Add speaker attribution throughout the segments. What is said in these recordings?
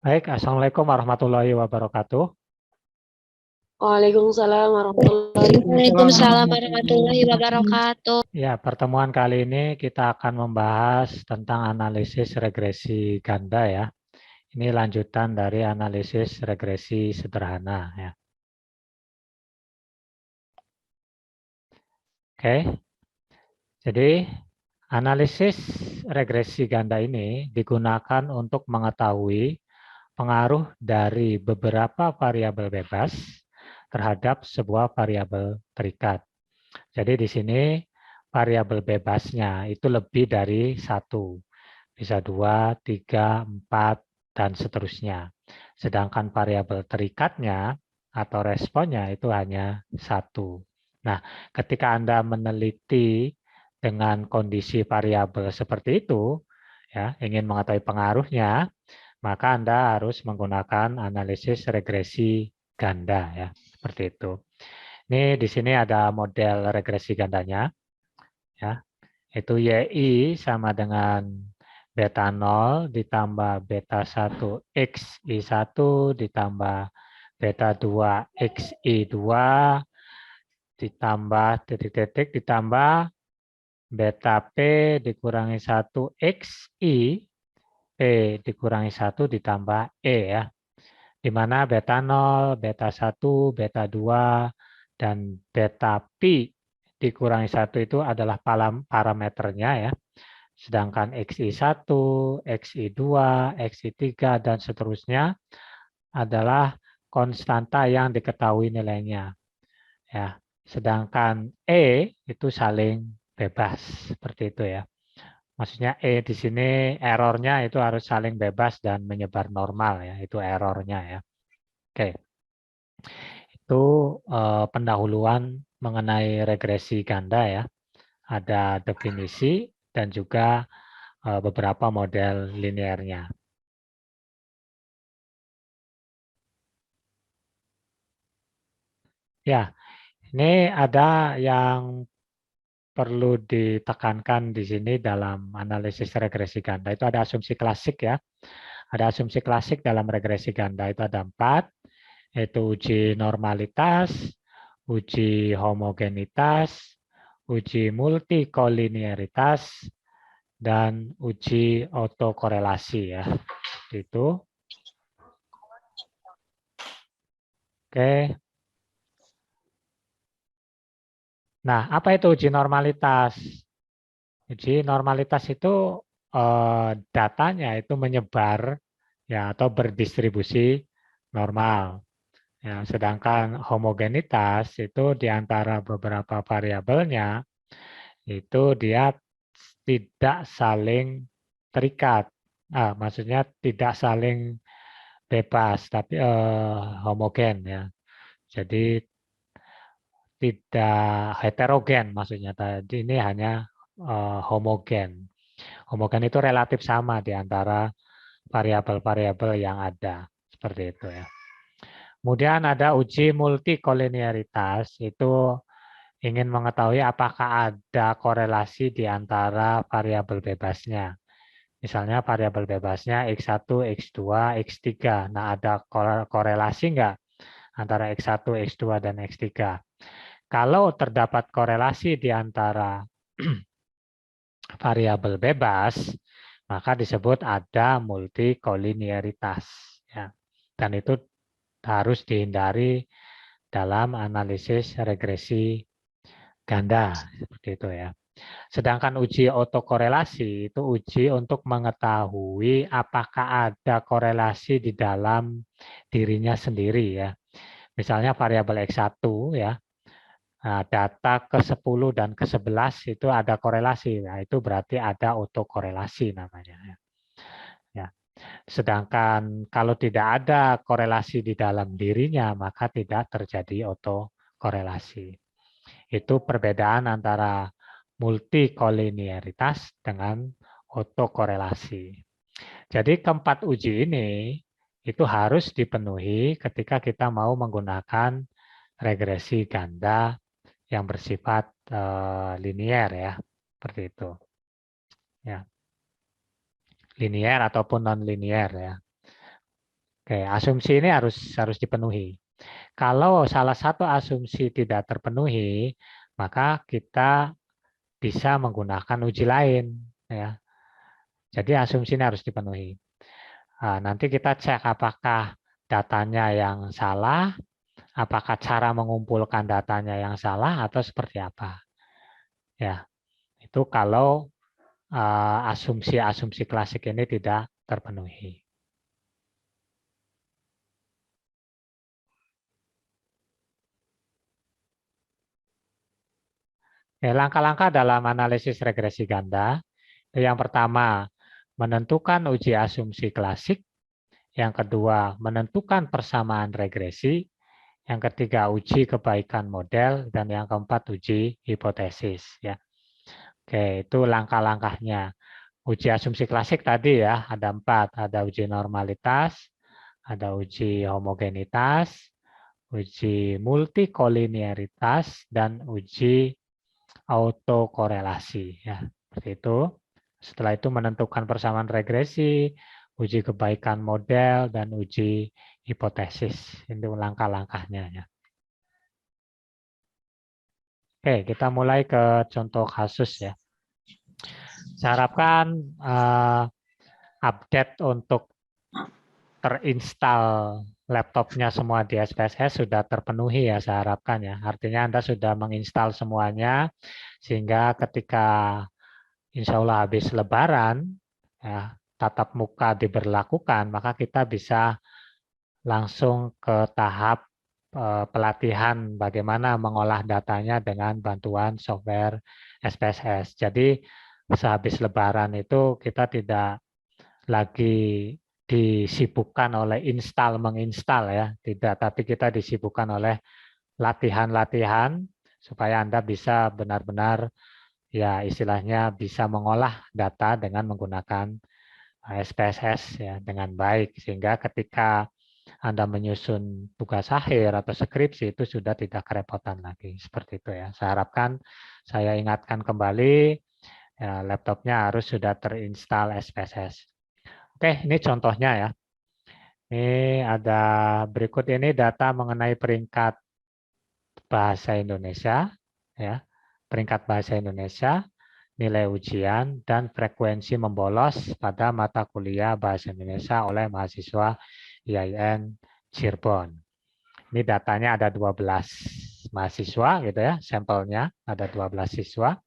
Speaker 1: Baik, Assalamualaikum warahmatullahi wabarakatuh.
Speaker 2: Waalaikumsalam
Speaker 3: Waalaikumsalam
Speaker 2: warahmatullahi
Speaker 3: warahmatullahi
Speaker 2: wabarakatuh.
Speaker 3: wabarakatuh.
Speaker 1: Ya, pertemuan kali ini kita akan membahas tentang analisis regresi ganda ya. Ini lanjutan dari analisis regresi sederhana ya. Oke, jadi analisis regresi ganda ini digunakan untuk mengetahui pengaruh dari beberapa variabel bebas terhadap sebuah variabel terikat. Jadi di sini variabel bebasnya itu lebih dari satu, bisa dua, tiga, empat, dan seterusnya. Sedangkan variabel terikatnya atau responnya itu hanya satu. Nah, ketika Anda meneliti dengan kondisi variabel seperti itu, ya, ingin mengetahui pengaruhnya, maka Anda harus menggunakan analisis regresi ganda ya, seperti itu. Ini di sini ada model regresi gandanya ya. Itu YI sama dengan beta 0 ditambah beta 1 XI1 ditambah beta 2 XI2 ditambah titik-titik ditambah beta P dikurangi 1 XI P dikurangi 1 ditambah E ya. Di mana beta 0, beta 1, beta 2, dan beta pi dikurangi 1 itu adalah parameternya ya. Sedangkan XI1, XI2, XI3, dan seterusnya adalah konstanta yang diketahui nilainya. Ya. Sedangkan E itu saling bebas, seperti itu ya. Maksudnya E di sini errornya itu harus saling bebas dan menyebar normal ya, itu errornya ya. Oke. Itu pendahuluan mengenai regresi ganda ya. Ada definisi dan juga beberapa model linearnya. Ya, ini ada yang perlu ditekankan di sini dalam analisis regresi ganda. Itu ada asumsi klasik ya. Ada asumsi klasik dalam regresi ganda itu ada 4, yaitu uji normalitas, uji homogenitas, uji multikolinearitas, dan uji autokorelasi ya. Itu. Oke. Nah, apa itu uji normalitas? Uji normalitas itu datanya itu menyebar ya atau berdistribusi normal. Ya, sedangkan homogenitas itu di antara beberapa variabelnya itu dia tidak saling terikat. Maksudnya tidak saling bebas tapi homogen ya. Jadi tidak heterogen maksudnya tadi ini hanya homogen. Homogen itu relatif sama di antara variabel-variabel yang ada seperti itu ya. Kemudian ada uji multikolinearitas itu ingin mengetahui apakah ada korelasi di antara variabel bebasnya. Misalnya variabel bebasnya X1, X2, X3. Nah, ada korelasi nggak antara X1, X2, dan X3? Kalau terdapat korelasi di antara variabel bebas, maka disebut ada multikolinearitas. Ya. Dan itu harus dihindari dalam analisis regresi ganda, seperti itu ya. Sedangkan uji autokorelasi itu uji untuk mengetahui apakah ada korelasi di dalam dirinya sendiri ya. Misalnya variabel X1 ya, nah, data ke-10 dan ke-11 itu ada korelasi. Nah, itu berarti ada autokorelasi namanya. Ya. Sedangkan kalau tidak ada korelasi di dalam dirinya, maka tidak terjadi autokorelasi. Itu perbedaan antara multikolinearitas dengan autokorelasi. Jadi keempat uji ini itu harus dipenuhi ketika kita mau menggunakan regresi ganda yang bersifat linier ya, seperti itu. Ya, linier ataupun non linier ya. Oke, asumsi ini harus dipenuhi. Kalau salah satu asumsi tidak terpenuhi, maka kita bisa menggunakan uji lain, ya. Jadi asumsi ini harus dipenuhi. Nah, nanti kita cek apakah datanya yang salah, apakah cara mengumpulkan datanya yang salah atau seperti apa. Ya, itu kalau asumsi-asumsi klasik ini tidak terpenuhi. Langkah-langkah dalam analisis regresi ganda. Yang pertama, menentukan uji asumsi klasik. Yang kedua, menentukan persamaan regresi. Yang ketiga, uji kebaikan model. Dan yang keempat, uji hipotesis. Ya. Oke, itu langkah-langkahnya. Uji asumsi klasik tadi ya, ada 4. Ada uji normalitas, ada uji homogenitas, uji multikolinearitas, dan uji autokorelasi. Ya, seperti itu. Setelah itu menentukan persamaan regresi, uji kebaikan model, dan uji hipotesis. Itu langkah-langkahnya. Ya. Oke, kita mulai ke contoh kasus ya. Saya harapkan update untuk terinstall laptopnya semua di SPSS sudah terpenuhi ya, saya harapkan ya. Artinya Anda sudah menginstal semuanya, sehingga ketika insya Allah habis Lebaran, ya, tatap muka diberlakukan, maka kita bisa langsung ke tahap pelatihan bagaimana mengolah datanya dengan bantuan software SPSS. Jadi sehabis Lebaran itu kita tidak lagi disibukkan oleh menginstal ya, tidak, tapi kita disibukkan oleh latihan-latihan supaya Anda bisa benar-benar ya istilahnya bisa mengolah data dengan menggunakan SPSS ya dengan baik, sehingga ketika Anda menyusun tugas akhir atau skripsi itu sudah tidak kerepotan lagi, seperti itu ya. Saya harapkan, saya ingatkan kembali ya, laptopnya harus sudah terinstall SPSS. Oke, ini contohnya ya. Ini ada berikut ini data mengenai peringkat bahasa Indonesia, ya, peringkat bahasa Indonesia, nilai ujian, dan frekuensi membolos pada mata kuliah bahasa Indonesia oleh mahasiswa IAIN Cirebon. Ini datanya ada 12 mahasiswa gitu ya, sampelnya ada 12 siswa.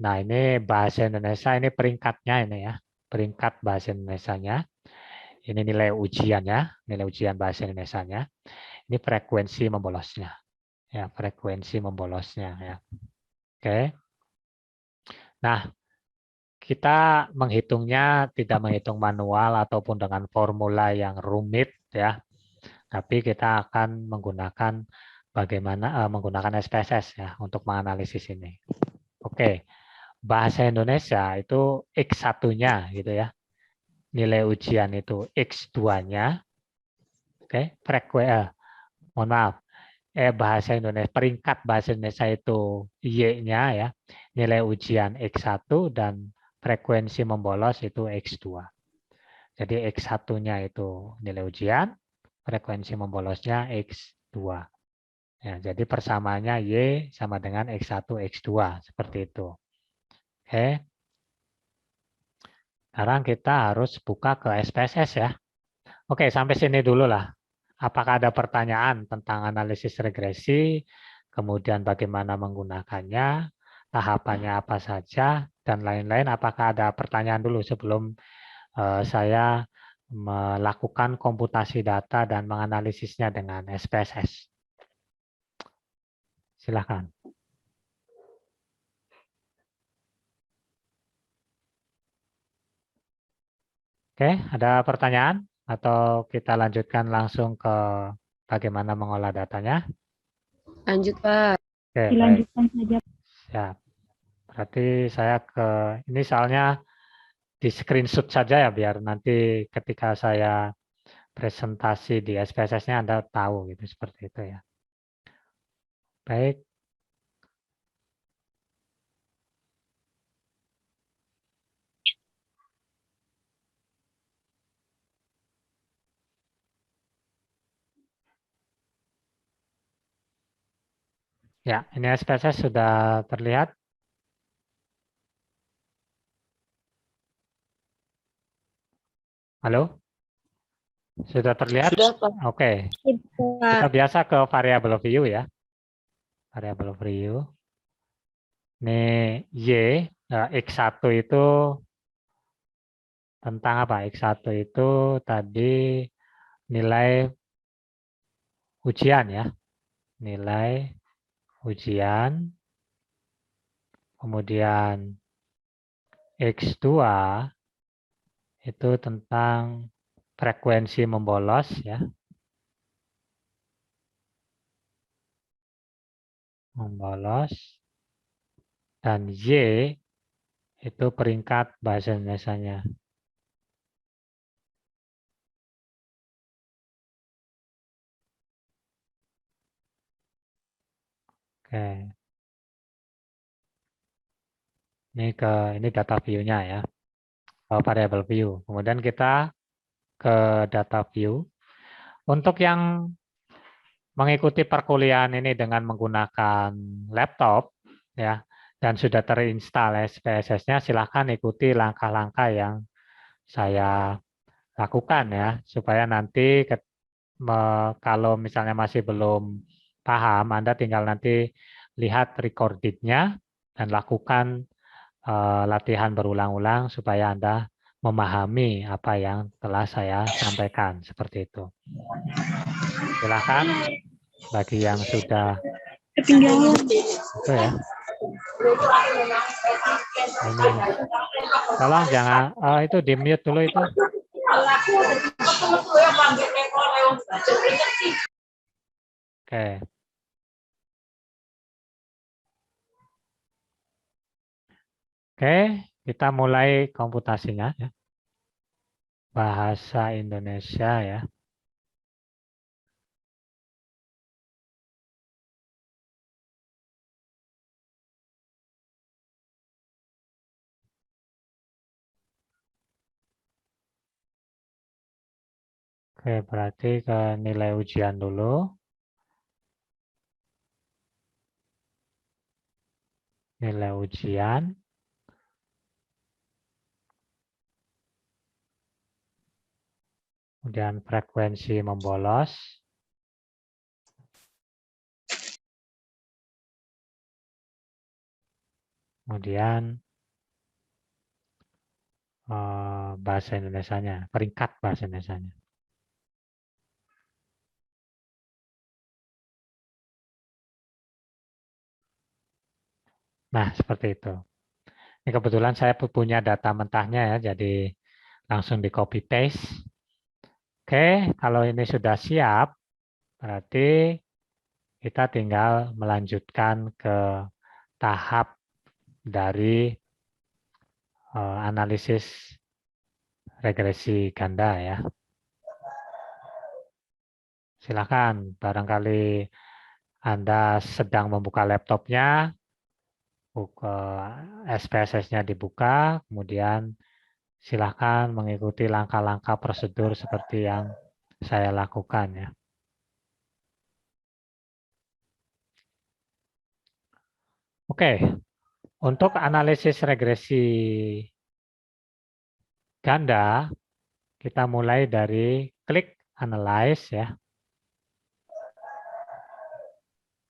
Speaker 1: Nah, ini bahasa Indonesia, ini peringkatnya ini ya, peringkat bahasa Indonesianya. Ini nilai ujiannya, nilai ujian bahasa Indonesianya. Ini frekuensi membolosnya. Ya, frekuensi membolosnya ya. Oke. Nah, kita menghitungnya tidak menghitung manual ataupun dengan formula yang rumit ya. Tapi kita akan menggunakan menggunakan SPSS ya untuk menganalisis ini. Oke. Bahasa Indonesia itu X1-nya gitu ya. Nilai ujian itu X2-nya. Oke, mohon maaf. Bahasa Indonesia, peringkat bahasa Indonesia itu Y-nya ya. Nilai ujian X1 dan frekuensi membolos itu X2. Jadi X1-nya itu nilai ujian, frekuensi membolosnya X2. Ya, jadi persamaannya Y sama dengan X1, X2. Seperti itu. Oke. Sekarang kita harus buka ke SPSS ya. Oke, sampai sini dulu lah. Apakah ada pertanyaan tentang analisis regresi, kemudian bagaimana menggunakannya, tahapannya apa saja, dan lain-lain? Apakah ada pertanyaan dulu sebelum saya melakukan komputasi data dan menganalisisnya dengan SPSS? Silakan. Oke, ada pertanyaan? Atau kita lanjutkan langsung ke bagaimana mengolah datanya?
Speaker 3: Lanjut, Pak.
Speaker 1: Oke, baik.
Speaker 2: Dilanjutkan saja.
Speaker 1: Ya, berarti saya ini soalnya di screenshot saja ya, biar nanti ketika saya presentasi di SPSS-nya Anda tahu gitu, seperti itu ya. Baik. Ya, ini SPSS sudah terlihat. Halo? Sudah terlihat?
Speaker 3: Sudah, Pak.
Speaker 1: Oke. Kita
Speaker 2: Pak.
Speaker 1: biasa ke variable view ya. Variable view. Ini Y, X1 itu tentang apa? X1 itu tadi nilai ujian ya. Nilai ujian. Kemudian X2 itu tentang frekuensi membolos ya. Membolos. Dan Y itu peringkat bahasa Indonesianya. Oke. Ini data view-nya ya. Variable view. Kemudian kita ke data view. Untuk yang mengikuti perkuliahan ini dengan menggunakan laptop ya dan sudah terinstall SPSS-nya, silahkan ikuti langkah-langkah yang saya lakukan ya supaya nanti kalau misalnya masih belum paham, Anda tinggal nanti lihat recorded-nya dan lakukan latihan berulang-ulang supaya Anda memahami apa yang telah saya sampaikan seperti itu. Silakan bagi yang sudah
Speaker 2: Ketinggalan.
Speaker 1: itu ya. Ini tolong jangan itu di mute dulu itu. Oke. Oke, kita mulai komputasinya ya. Bahasa Indonesia ya. Oke, berarti ke nilai ujian dulu. Nilai ujian. Kemudian frekuensi membolos. Kemudian bahasa Indonesianya, peringkat bahasa Indonesianya. Nah, seperti itu. Ini kebetulan saya punya data mentahnya ya, jadi langsung di copy paste. Oke, kalau ini sudah siap, berarti kita tinggal melanjutkan ke tahap dari analisis regresi ganda ya. Silakan, barangkali Anda sedang membuka laptopnya, buka SPSS-nya dibuka, kemudian silakan mengikuti langkah-langkah prosedur seperti yang saya lakukan ya. Oke, untuk analisis regresi ganda, kita mulai dari klik analyze ya.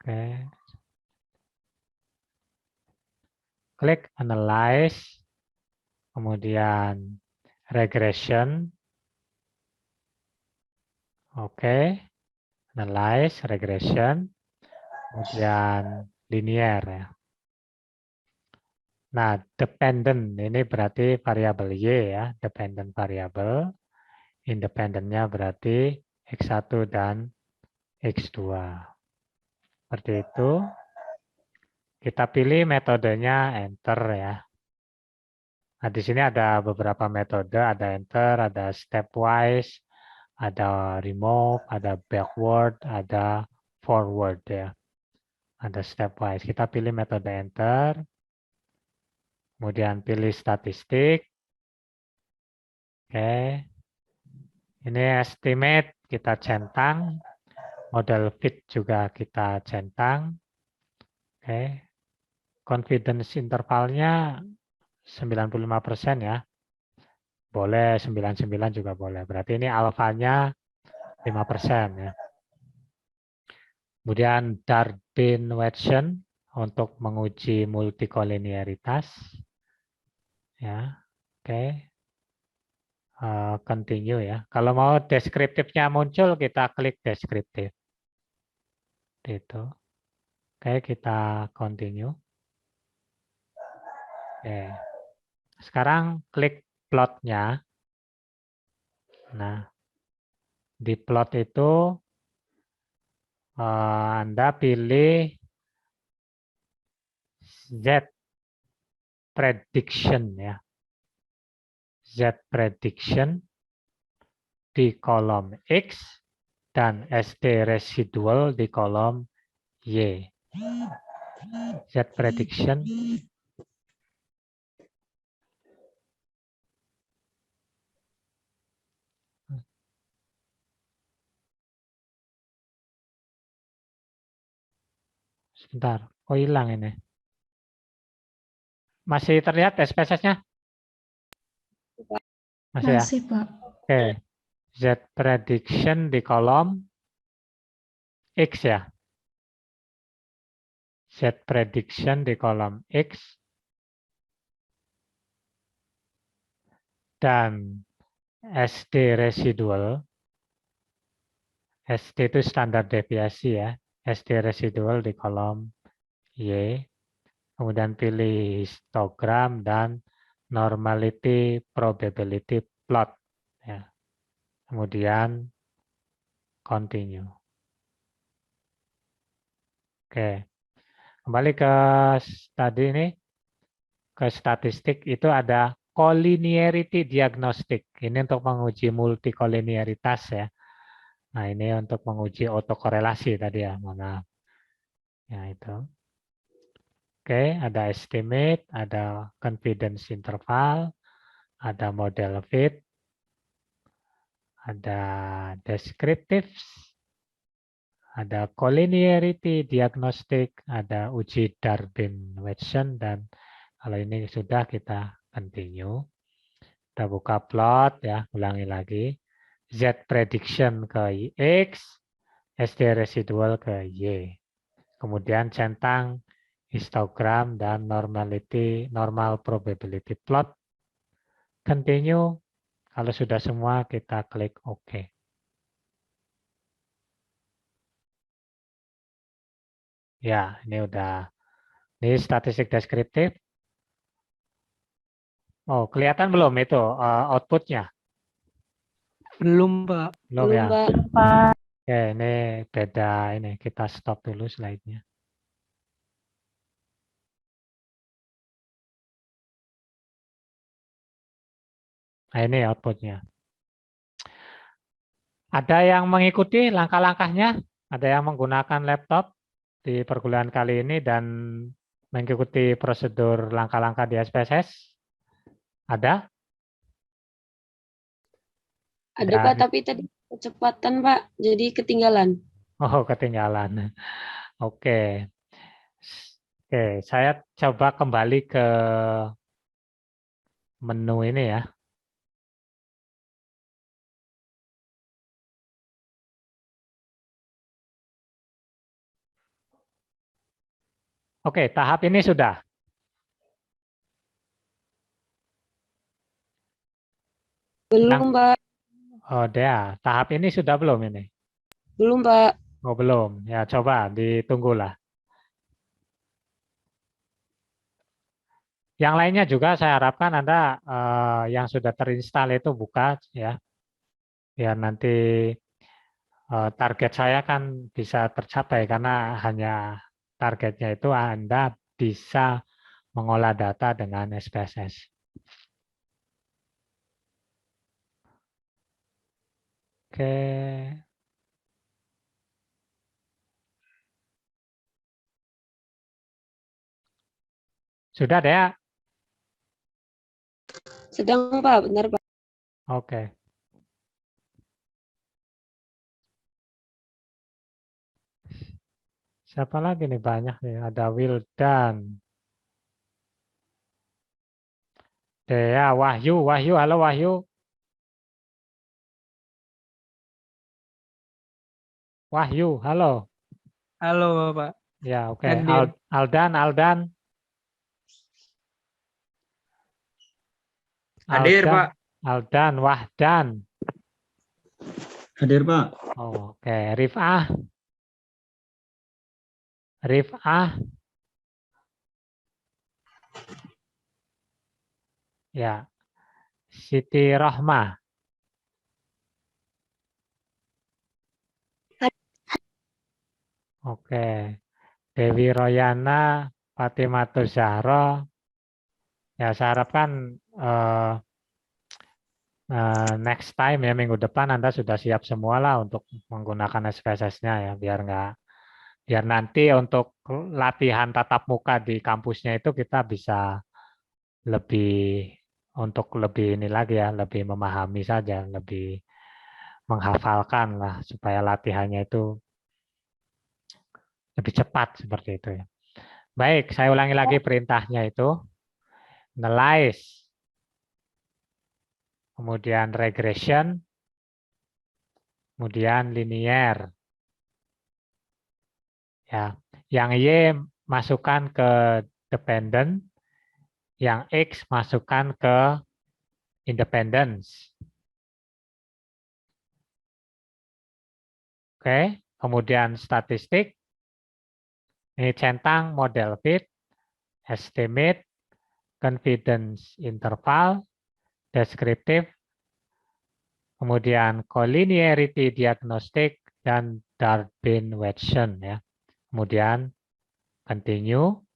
Speaker 1: Oke. Klik analyze, kemudian regression. Oke. Analyze, regression, kemudian linear ya. Nah, dependent ini berarti variabel Y ya, dependent variable. Independennya berarti X1 dan X2. Seperti itu. Kita pilih metodenya enter ya. Nah, di sini ada beberapa metode, ada enter, ada stepwise, ada remove, ada backward, ada forward ya. Ada stepwise. Kita pilih metode enter. Kemudian pilih statistik. Oke. Ini estimate kita centang. Model fit juga kita centang. Oke. Confidence intervalnya 95% ya. Boleh 99 juga boleh. Berarti ini alfanya 5% ya. Kemudian Darwin-Watson untuk menguji multikolinearitas. Ya, oke. Continue ya. Kalau mau deskriptifnya muncul, kita klik deskriptif. Itu. Oke, kita continue. Oke. Sekarang klik plotnya. Nah, di plot itu Anda pilih Z prediction ya. Z prediction di kolom X dan SD residual di kolom Y. Z prediction sebentar, kok hilang ini? Masih terlihat SPSS-nya? Masih ya?
Speaker 2: Masih, Pak.
Speaker 1: Oke. Z prediction di kolom X ya. Z prediction di kolom X dan SD residual. SD itu standar deviasi ya. SD residual di kolom Y. Kemudian pilih histogram dan normality probability plot. Ya. Kemudian continue. Oke. Kembali ke tadi ini, ke statistik itu ada collinearity diagnostic. Ini untuk menguji multikolinearitas ya. Nah ini untuk menguji autokorelasi tadi ya, mohon maaf. Ya itu. Oke, ada estimate, ada confidence interval, ada model fit, ada descriptive, ada collinearity diagnostic, ada uji Darwin-Watson, dan kalau ini sudah kita continue. Kita buka plot ya, ulangi lagi. Z prediction ke X, SD residual ke Y. Kemudian centang histogram dan normal probability plot. Continue. Kalau sudah semua kita klik OK. Ya, ini udah. Ini statistik deskriptif. Oh, kelihatan belum itu outputnya?
Speaker 4: Belum, Pak.
Speaker 1: Belum
Speaker 3: Belum,
Speaker 1: ya?
Speaker 3: Pak.
Speaker 1: Oke, ini beda ini. Kita stop dulu slide-nya. Nah, ini outputnya. Ada yang mengikuti langkah-langkahnya? Ada yang menggunakan laptop di perkuliahan kali ini dan mengikuti prosedur langkah-langkah di SPSS? Ada?
Speaker 3: Ada, Pak, tapi tadi kecepatan, Pak. Jadi ketinggalan.
Speaker 1: Oh, ketinggalan. Oke. Oke, saya coba kembali ke menu ini ya. Oke, tahap ini sudah.
Speaker 3: Belum, Pak.
Speaker 1: Oh, dia. Tahap ini sudah belum ini?
Speaker 3: Belum, Pak.
Speaker 1: Oh, belum. Ya, coba ditunggulah. Yang lainnya juga saya harapkan Anda yang sudah terinstall itu buka ya. Biar nanti target saya kan bisa tercapai karena hanya targetnya itu Anda bisa mengolah data dengan SPSS. Oke. Sudah deh ya?
Speaker 3: Sedang, Pak. Benar, Pak.
Speaker 1: Oke. Siapa lagi nih banyak nih? Ada Wildan. Dea, Wahyu, Wahyu, halo Wahyu. Wahyu, halo.
Speaker 4: Halo Bapak.
Speaker 1: Ya, oke.
Speaker 4: Hadir.
Speaker 1: Aldan, Aldan.
Speaker 2: Hadir,
Speaker 1: Aldan,
Speaker 2: Pak.
Speaker 1: Aldan, Wahdan.
Speaker 2: Hadir, Pak.
Speaker 1: Oh, oke. Rifah. Rifah. Ya. Siti Rohmah. Oke. Dewi Royana, Fatimatul Zahra. Ya, saya harapkan next time ya, minggu depan Anda sudah siap semua lah untuk menggunakan SPSS-nya ya, biar nanti untuk latihan tatap muka di kampusnya itu kita bisa lebih lebih ini lagi ya, lebih memahami saja, lebih menghafalkan lah supaya latihannya itu lebih cepat seperti itu ya. Baik, saya ulangi lagi perintahnya itu. Analyze, kemudian regression, kemudian linear. Ya, yang Y masukkan ke dependent, yang X masukkan ke independence. Oke, kemudian statistik. Ini centang model fit, estimate, confidence interval, descriptive, kemudian collinearity diagnostic, dan Darwin-Watson ya. Kemudian continue,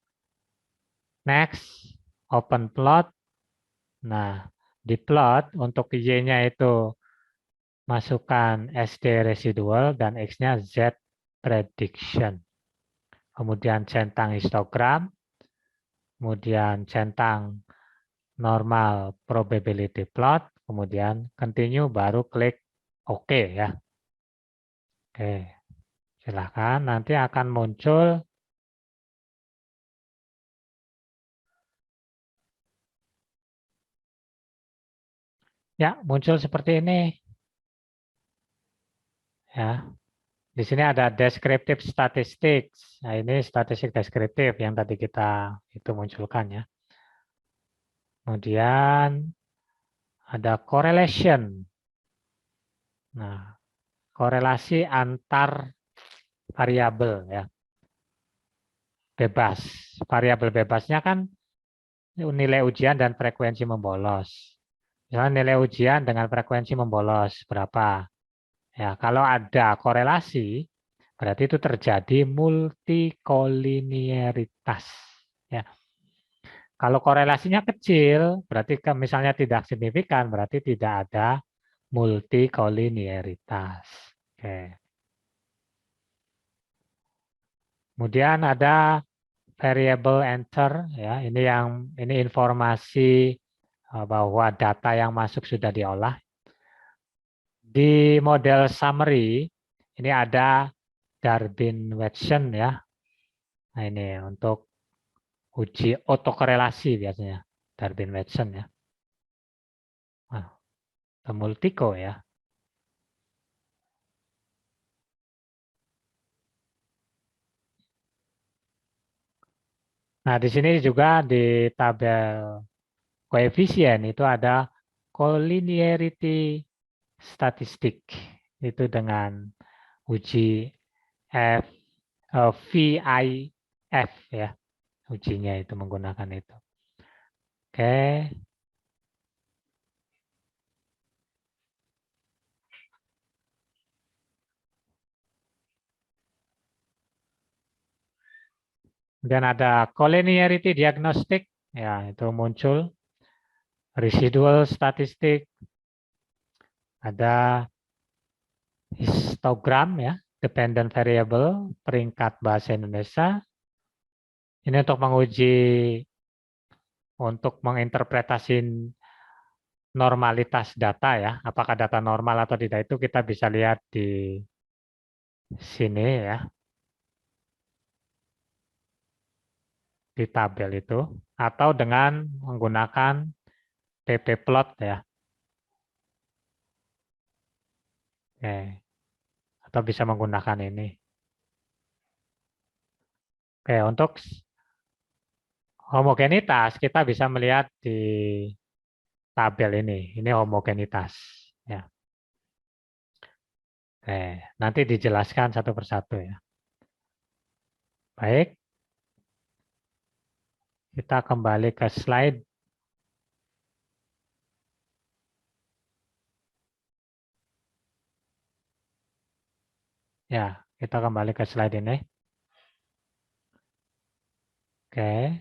Speaker 1: next, open plot. Nah, di plot untuk Y-nya itu masukkan SD residual dan X-nya Z prediction. Kemudian centang histogram, kemudian centang normal probability plot, kemudian continue, baru klik OK ya. Oke, silahkan nanti akan muncul ya, muncul seperti ini. Ya, di sini ada descriptive statistics. Nah, ini statistik deskriptif yang tadi kita itu munculkan ya. Kemudian ada correlation. Nah, korelasi antar variabel ya. Bebas. Variabel bebasnya kan nilai ujian dan frekuensi membolos. Misalnya nilai ujian dengan frekuensi membolos berapa? Ya, kalau ada korelasi, berarti itu terjadi multikoliniaritas. Ya. Kalau korelasinya kecil, berarti misalnya tidak signifikan, berarti tidak ada multikoliniaritas. Oke. Kemudian ada variable enter, ya. Ini informasi bahwa data yang masuk sudah diolah. Di model summary ini ada Darwin-Watson ya. Nah ini untuk uji autokorelasi biasanya Darwin-Watson ya. Nah, multiko ya. Nah di sini juga di tabel koefisien itu ada collinearity statistik itu dengan uji VIF ya, ujinya itu menggunakan itu. Oke. Kemudian ada collinearity diagnostic, ya itu muncul. Residual statistik, ada histogram ya, dependent variable, peringkat bahasa Indonesia. Ini untuk menginterpretasi normalitas data ya, apakah data normal atau tidak itu kita bisa lihat di sini ya. di tabel itu, atau dengan menggunakan ppplot ya. Oke. Atau bisa menggunakan ini. Oke, untuk homogenitas kita bisa melihat di tabel ini. Ini homogenitas ya. Oke, nanti dijelaskan satu persatu ya. Baik. Kita kembali ke slide. Ya, kita kembali ke slide ini. Oke.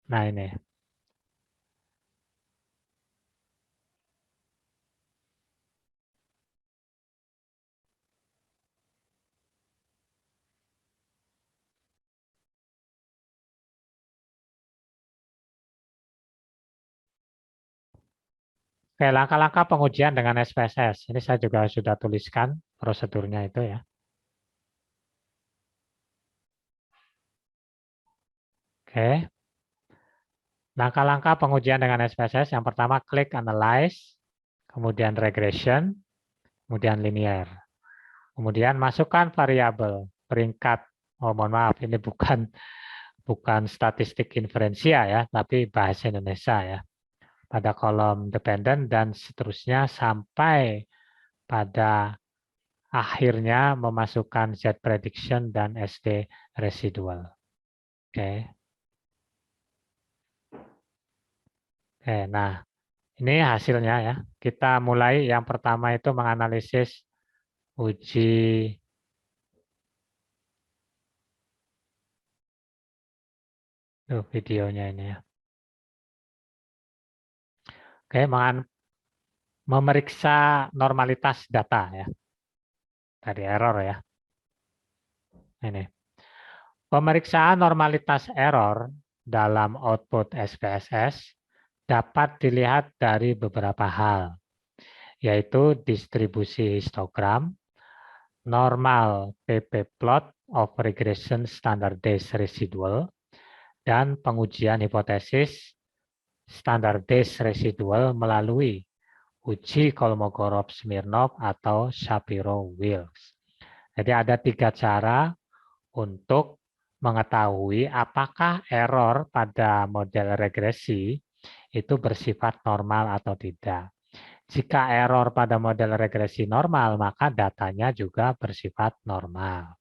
Speaker 1: Nah, ini. Oke, langkah-langkah pengujian dengan SPSS. Ini saya juga sudah tuliskan prosedurnya itu ya. Oke. Langkah-langkah pengujian dengan SPSS. Yang pertama, klik Analyze, kemudian Regression, kemudian Linear. Kemudian masukkan variabel peringkat. Oh, mohon maaf, ini bukan statistik inferensia ya, tapi bahasa Indonesia ya. Pada kolom dependent dan seterusnya sampai pada akhirnya memasukkan Z prediction dan SD residual. Oke. Oke, nah ini hasilnya ya. Kita mulai yang pertama itu menganalisis uji videonya ini ya. Oke, memeriksa normalitas data ya. Tadi error ya. Ini. Pemeriksaan normalitas error dalam output SPSS dapat dilihat dari beberapa hal, yaitu distribusi histogram, normal ppplot of regression standardized residual, dan pengujian hipotesis standardized residual melalui uji Kolmogorov-Smirnov atau Shapiro-Wilks. Jadi ada 3 cara untuk mengetahui apakah error pada model regresi itu bersifat normal atau tidak. Jika error pada model regresi normal, maka datanya juga bersifat normal.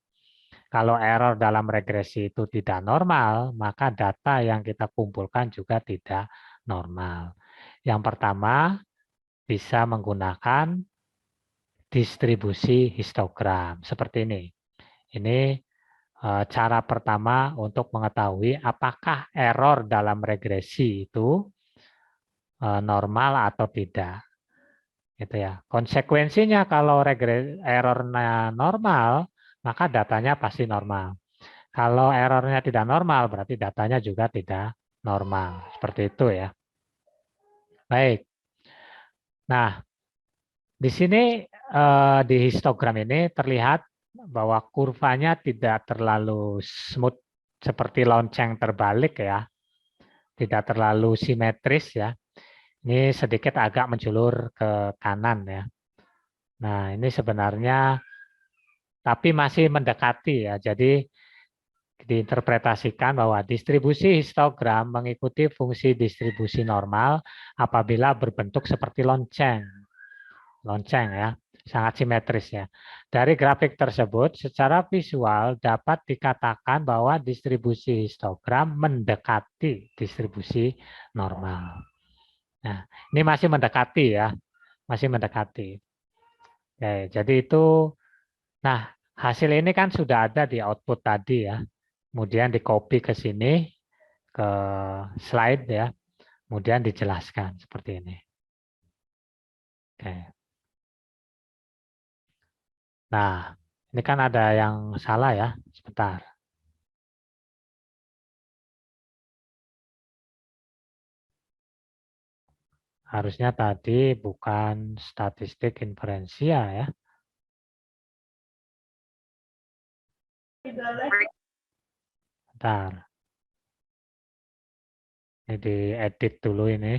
Speaker 1: Kalau error dalam regresi itu tidak normal, maka data yang kita kumpulkan juga tidak normal. Yang pertama, bisa menggunakan distribusi histogram. Seperti ini. Ini cara pertama untuk mengetahui apakah error dalam regresi itu normal atau tidak. Gitu ya. Konsekuensinya kalau errornya normal, maka datanya pasti normal. Kalau errornya tidak normal, berarti datanya juga tidak normal. Seperti itu ya. Baik. Nah, di sini di histogram ini terlihat bahwa kurvanya tidak terlalu smooth seperti lonceng terbalik ya. Tidak terlalu simetris ya. Ini sedikit agak menjulur ke kanan ya. Nah, ini sebenarnya tapi masih mendekati ya. Jadi diinterpretasikan bahwa distribusi histogram mengikuti fungsi distribusi normal apabila berbentuk seperti lonceng. Lonceng ya, sangat simetris ya. Dari grafik tersebut secara visual dapat dikatakan bahwa distribusi histogram mendekati distribusi normal. Nah, ini masih mendekati ya, masih mendekati. Oke, jadi itu, nah hasil ini kan sudah ada di output tadi ya. Kemudian di copy ke sini, ke slide ya. Kemudian dijelaskan seperti ini. Oke. Nah, ini kan ada yang salah ya. Sebentar. Harusnya tadi bukan statistik inferensia ya. Bentar. Ini diedit dulu ini.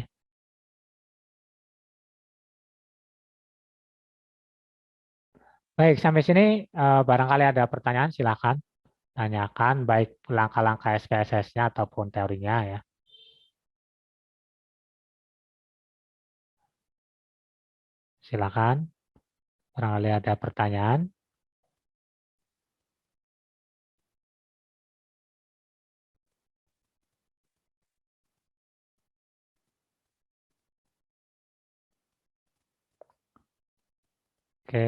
Speaker 1: Baik, sampai sini barangkali ada pertanyaan, silakan tanyakan baik langkah-langkah SPSS-nya ataupun teorinya ya. Silakan, barangkali ada pertanyaan. Oke.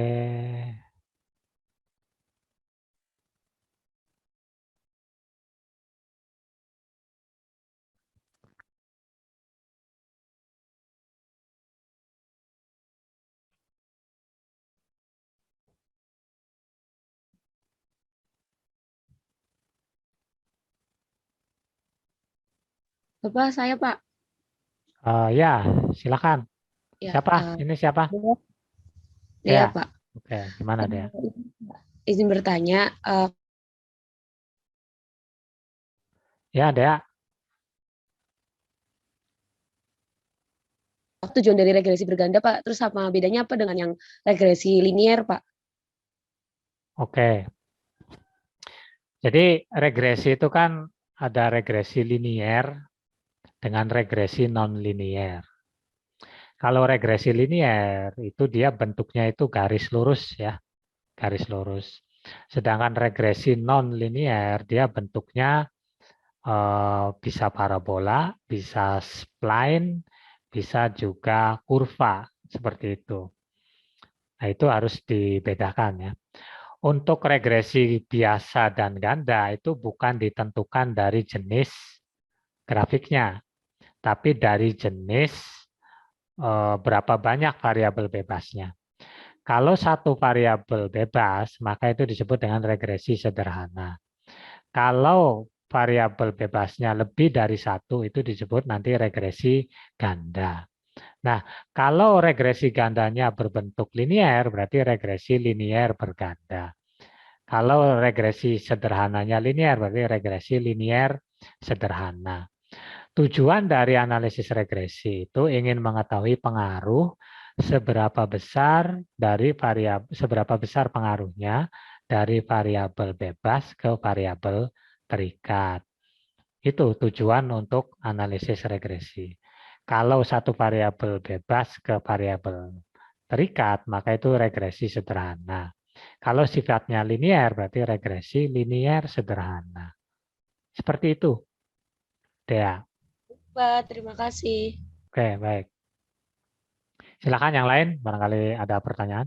Speaker 3: Bapak, saya Pak.
Speaker 1: Ya, silakan.
Speaker 3: Ya,
Speaker 1: Siapa? Ini siapa?
Speaker 3: Dea,
Speaker 1: Ya.
Speaker 3: Pak.
Speaker 1: Oke, gimana Dea?
Speaker 3: Izin bertanya,
Speaker 1: Ya, Dea.
Speaker 3: tujuan dari regresi berganda, Pak, terus apa bedanya apa dengan yang regresi linier, Pak?
Speaker 1: Oke. Jadi regresi itu kan ada regresi linier dengan regresi non-linier. Kalau regresi linier itu dia bentuknya itu garis lurus ya, garis lurus. Sedangkan regresi non-linier dia bentuknya bisa parabola, bisa spline, bisa juga kurva seperti itu. Nah, itu harus dibedakan ya. Untuk regresi biasa dan ganda itu bukan ditentukan dari jenis grafiknya, tapi dari jenis berapa banyak variabel bebasnya. Kalau satu variabel bebas, maka itu disebut dengan regresi sederhana. Kalau variabel bebasnya lebih dari satu, itu disebut nanti regresi ganda. Nah, kalau regresi gandanya berbentuk linier, berarti regresi linier berganda. Kalau regresi sederhananya linier, berarti regresi linier sederhana. Tujuan dari analisis regresi itu ingin mengetahui pengaruh seberapa besar pengaruhnya dari variabel bebas ke variabel terikat. Itu tujuan untuk analisis regresi. Kalau satu variabel bebas ke variabel terikat, maka itu regresi sederhana. Kalau sifatnya linier, berarti regresi linier sederhana. Seperti itu, Dea.
Speaker 3: Pak, terima kasih.
Speaker 1: Oke, baik. Silakan yang lain, barangkali ada pertanyaan.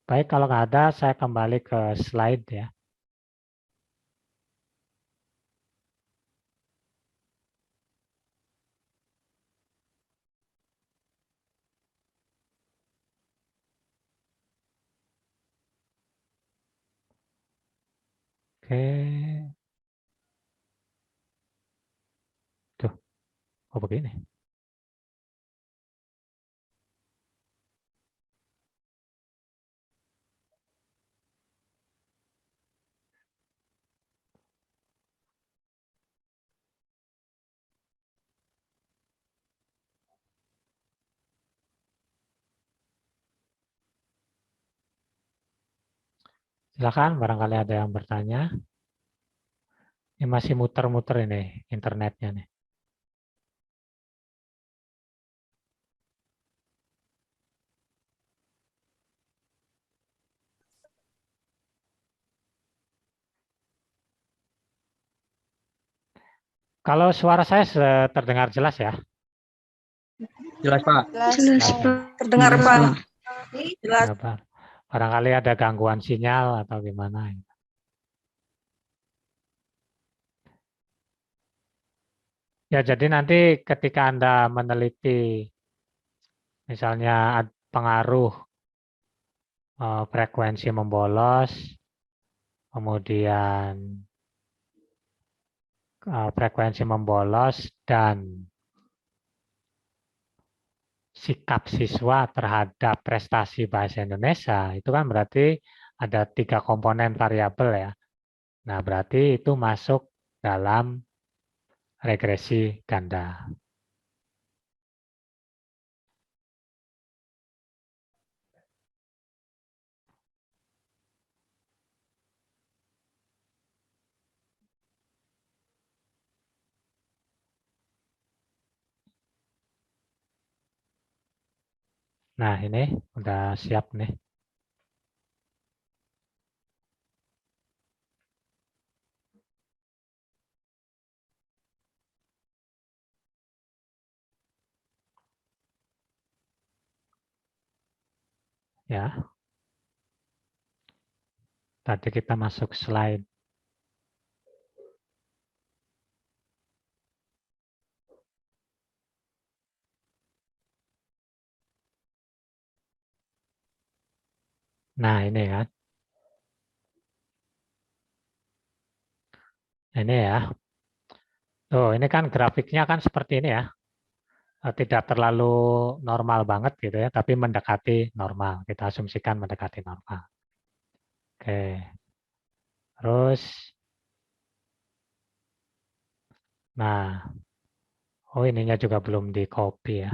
Speaker 1: Baik, kalau nggak ada, saya kembali ke slide ya. Oke. Tuh, kok begini? Silakan, barangkali ada yang bertanya. Ini masih muter-muter ini internetnya nih. Kalau suara saya terdengar jelas ya?
Speaker 4: Jelas, Pak.
Speaker 3: Jelas,
Speaker 1: Pak.
Speaker 2: Terdengar, Pak. Jelas.
Speaker 1: Barangkali ada gangguan sinyal atau gimana. Ya, jadi nanti ketika Anda meneliti misalnya pengaruh frekuensi membolos, kemudian frekuensi membolos dan sikap siswa terhadap prestasi bahasa Indonesia, itu kan berarti ada 3 komponen variabel ya. Nah, berarti itu masuk dalam regresi ganda. Nah, ini udah siap nih. Ya. Tadi kita masuk slide. Nah, ini kan. Ini ya. Tuh, ini kan grafiknya kan seperti ini ya. Tidak terlalu normal banget gitu ya, tapi mendekati normal. Kita asumsikan mendekati normal. Oke. Terus, nah, oh ininya juga belum di copy ya.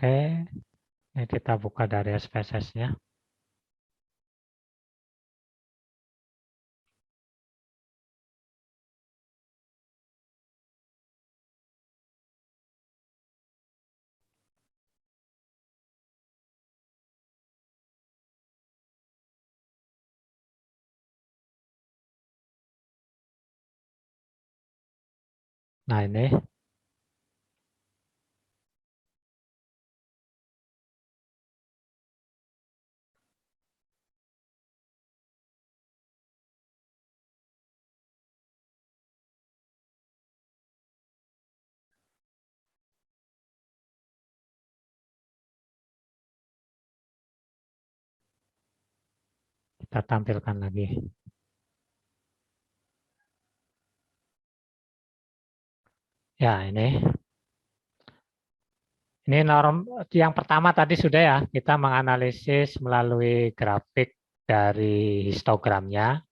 Speaker 1: Oke, ini kita buka dari SPSS-nya. Nah, ini. Kita tampilkan lagi. Ya, ini. Ini norm yang pertama tadi sudah ya, kita menganalisis melalui grafik dari histogramnya.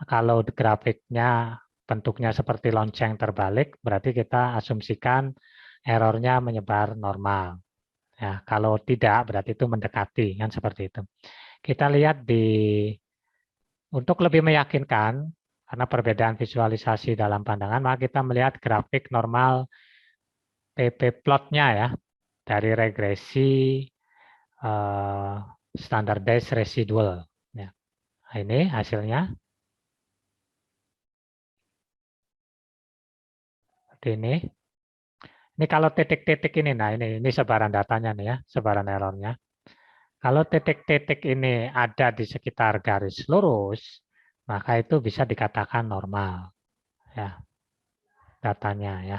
Speaker 1: Kalau grafiknya bentuknya seperti lonceng terbalik, berarti kita asumsikan errornya menyebar normal. Ya, kalau tidak, berarti itu mendekati, kan seperti itu. Kita lihat untuk lebih meyakinkan, karena perbedaan visualisasi dalam pandangan, maka kita melihat grafik normal PP plotnya ya, dari regresi standardized residual. Ya. Nah, ini hasilnya. Seperti ini. Ini kalau titik-titik ini, nah ini sebaran datanya nih ya, sebaran errornya. Kalau titik-titik ini ada di sekitar garis lurus, maka itu bisa dikatakan normal. Ya, datanya ya.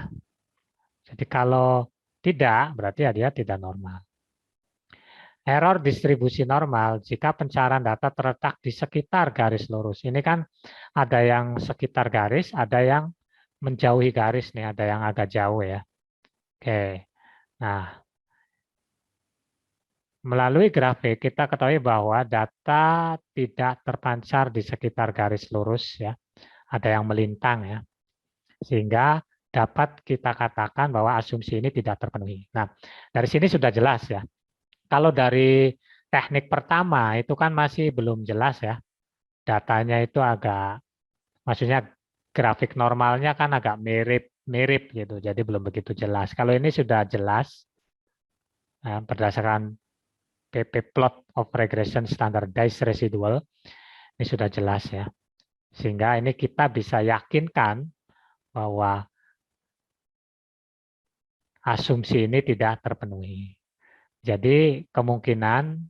Speaker 1: Jadi kalau tidak, berarti ya dia tidak normal. Error distribusi normal jika pencarian data terletak di sekitar garis lurus. Ini kan ada yang sekitar garis, ada yang menjauhi garis nih, ada yang agak jauh ya. Oke. Nah, melalui grafik kita ketahui bahwa data tidak terpancar di sekitar garis lurus ya. Ada yang melintang ya. Sehingga dapat kita katakan bahwa asumsi ini tidak terpenuhi. Nah, dari sini sudah jelas ya. Kalau dari teknik pertama itu kan masih belum jelas ya. Datanya itu agak, maksudnya grafik normalnya kan agak mirip-mirip gitu. Jadi belum begitu jelas. Kalau ini sudah jelas berdasarkan PP plot of regression standardized residual, ini sudah jelas ya. Sehingga ini kita bisa yakinkan bahwa asumsi ini tidak terpenuhi. Jadi kemungkinan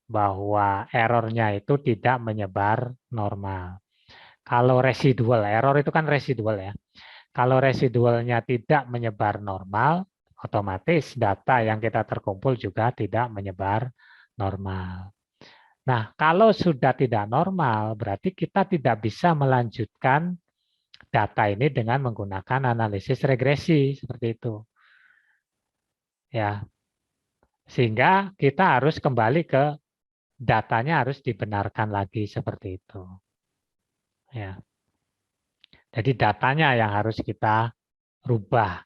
Speaker 1: bahwa errornya itu tidak menyebar normal. Kalau residual, error itu kan residual ya. Kalau residualnya tidak menyebar normal, otomatis data yang kita terkumpul juga tidak menyebar normal. Nah, kalau sudah tidak normal, berarti kita tidak bisa melanjutkan data ini dengan menggunakan analisis regresi seperti itu. Ya. Sehingga kita harus kembali ke datanya harus dibenarkan lagi seperti itu. Ya. Jadi datanya yang harus kita rubah.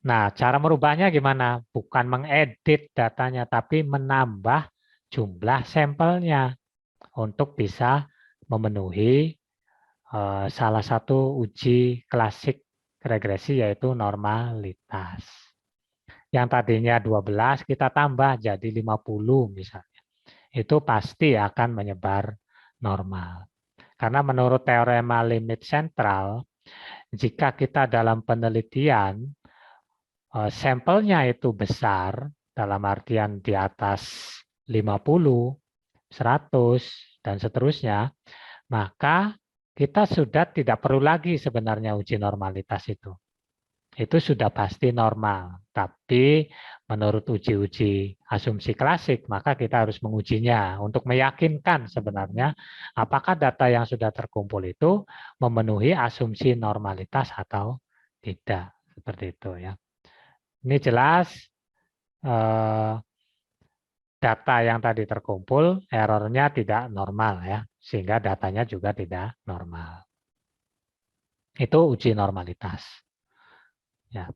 Speaker 1: Nah, cara merubahnya gimana? Bukan mengedit datanya, tapi menambah jumlah sampelnya untuk bisa memenuhi salah satu uji klasik regresi yaitu normalitas. Yang tadinya 12 kita tambah jadi 50 misalnya. Itu pasti akan menyebar normal. Karena menurut teorema limit sentral, jika kita dalam penelitian sampelnya itu besar, dalam artian di atas 50, 100, dan seterusnya, maka kita sudah tidak perlu lagi sebenarnya uji normalitas itu. Itu sudah pasti normal. Tapi menurut uji-uji asumsi klasik, maka kita harus mengujinya untuk meyakinkan sebenarnya apakah data yang sudah terkumpul itu memenuhi asumsi normalitas atau tidak. Seperti itu ya. Ini jelas data yang tadi terkumpul errornya tidak normal ya, sehingga datanya juga tidak normal. Itu uji normalitas. Ya.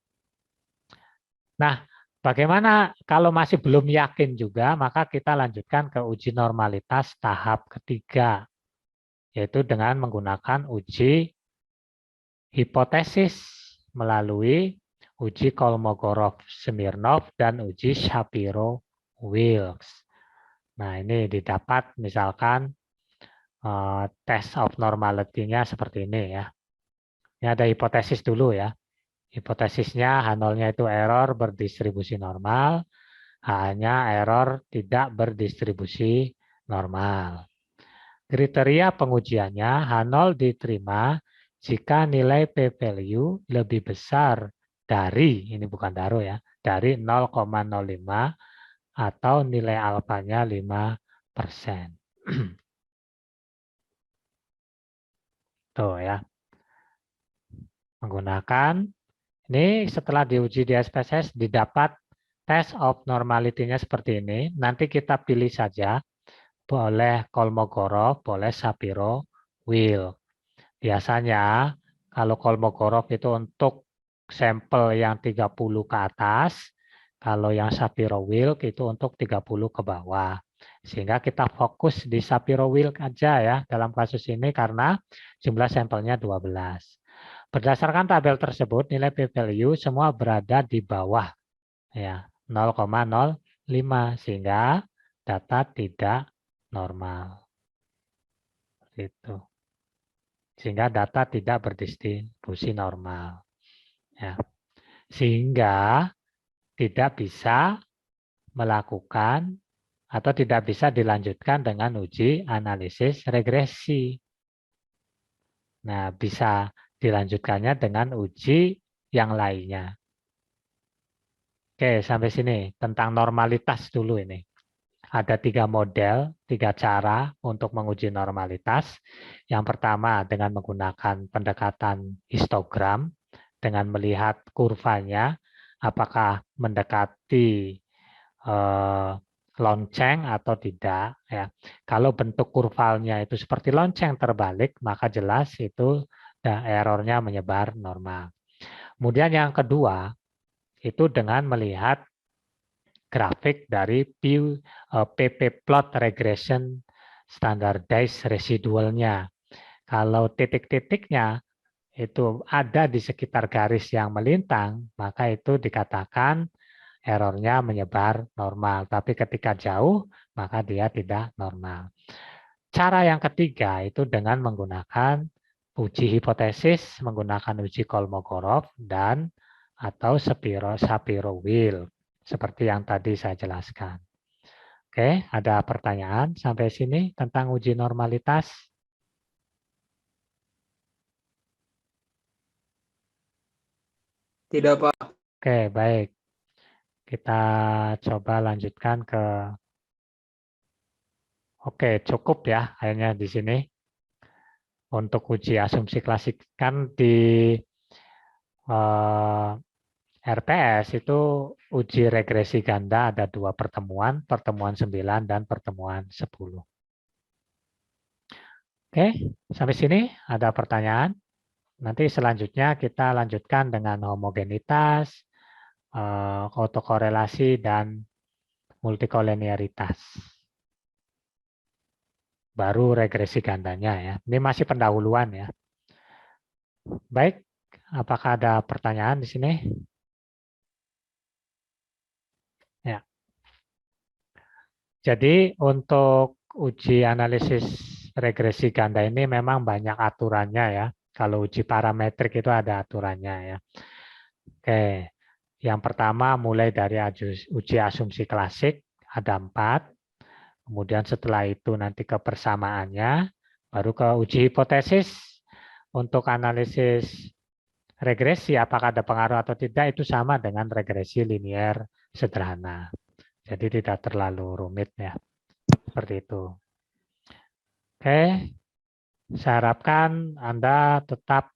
Speaker 1: Nah, bagaimana kalau masih belum yakin juga, maka kita lanjutkan ke uji normalitas tahap ketiga, yaitu dengan menggunakan uji hipotesis melalui uji Kolmogorov-Smirnov dan uji Shapiro-Wilks. Nah, ini didapat misalkan test of normality-nya seperti ini ya. Ini ada hipotesis dulu ya. Hipotesisnya H0-nya itu error berdistribusi normal, H-nya error tidak berdistribusi normal. Kriteria pengujiannya H0 diterima jika nilai p-value lebih besar dari, ini bukan daro ya, dari 0,05 atau nilai alfanya 5%. Tuh ya. Menggunakan, ini setelah diuji di SPSS didapat test of normality-nya seperti ini. Nanti kita pilih saja, boleh Kolmogorov, boleh Shapiro-Wilks. Biasanya kalau Kolmogorov itu untuk sampel yang 30 ke atas, kalau yang Shapiro-Wilks itu untuk 30 ke bawah. Sehingga kita fokus di Shapiro-Wilks aja ya dalam kasus ini karena jumlah sampelnya 12. Berdasarkan tabel tersebut, nilai p-value semua berada di bawah ya 0,05 sehingga data tidak normal. Itu. Sehingga data tidak berdistribusi normal. Ya. Sehingga tidak bisa melakukan atau tidak bisa dilanjutkan dengan uji analisis regresi. Nah, bisa dilanjutkannya dengan uji yang lainnya. Oke, sampai sini tentang normalitas dulu ini. Ada 3 model, 3 cara untuk menguji normalitas. Yang pertama dengan menggunakan pendekatan histogram, dengan melihat kurvanya, apakah mendekati lonceng atau tidak. Ya. Kalau bentuk kurvanya itu seperti lonceng terbalik, maka jelas itu errornya menyebar normal. Kemudian yang kedua, itu dengan melihat grafik dari PP plot regression standardized residualnya. Kalau titik-titiknya itu ada di sekitar garis yang melintang, maka itu dikatakan errornya menyebar normal. Tapi ketika jauh, maka dia tidak normal. Cara yang ketiga itu dengan menggunakan uji hipotesis, menggunakan uji Kolmogorov dan atau Shapiro-Wilks seperti yang tadi saya jelaskan. Oke, ada pertanyaan sampai sini tentang uji normalitas?
Speaker 4: Tidak, Pak.
Speaker 1: Oke, baik. Kita coba lanjutkan ke... Oke, cukup ya kayaknya di sini. Untuk uji asumsi klasik kan di RPS itu uji regresi ganda ada 2 pertemuan, pertemuan 9 dan pertemuan 10. Oke, sampai sini ada pertanyaan? Nanti selanjutnya kita lanjutkan dengan homogenitas, autokorelasi, dan multikolinearitas. Baru regresi gandanya ya. Ini masih pendahuluan ya. Baik, apakah ada pertanyaan di sini? Ya. Jadi untuk uji analisis regresi ganda ini memang banyak aturannya ya. Kalau uji parametrik itu ada aturannya ya. Oke, yang pertama mulai dari uji asumsi klasik ada 4. Kemudian setelah itu nanti ke persamaannya, baru ke uji hipotesis untuk analisis regresi apakah ada pengaruh atau tidak itu sama dengan regresi linier sederhana. Jadi tidak terlalu rumit ya. Seperti itu. Oke, saya harapkan Anda tetap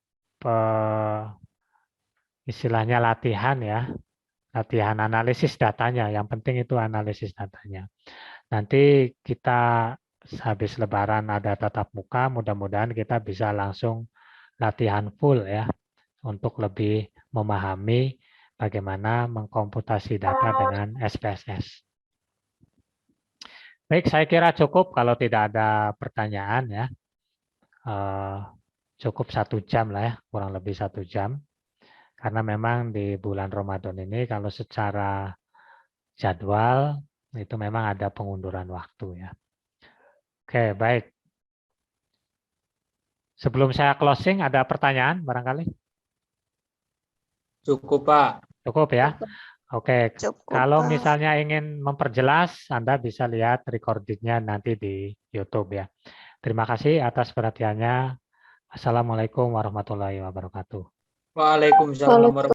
Speaker 1: istilahnya latihan ya. Latihan analisis datanya. Yang penting itu analisis datanya. Nanti kita habis Lebaran ada tatap muka, mudah-mudahan kita bisa langsung latihan full ya untuk lebih memahami bagaimana mengkomputasi data dengan SPSS. Baik, saya kira cukup kalau tidak ada pertanyaan ya. Cukup 1 jam lah ya, kurang lebih 1 jam. Karena memang di bulan Ramadan ini kalau secara jadwal itu memang ada pengunduran waktu ya. Oke, baik. Sebelum saya closing, ada pertanyaan barangkali?
Speaker 4: Cukup, Pak.
Speaker 1: Cukup ya? Oke,
Speaker 2: Cukup,
Speaker 1: kalau
Speaker 2: Pak.
Speaker 1: misalnya ingin memperjelas, Anda bisa lihat recordingnya nanti di YouTube ya. Terima kasih atas perhatiannya. Assalamualaikum warahmatullahi wabarakatuh.
Speaker 4: Waalaikumsalam warahmatullahi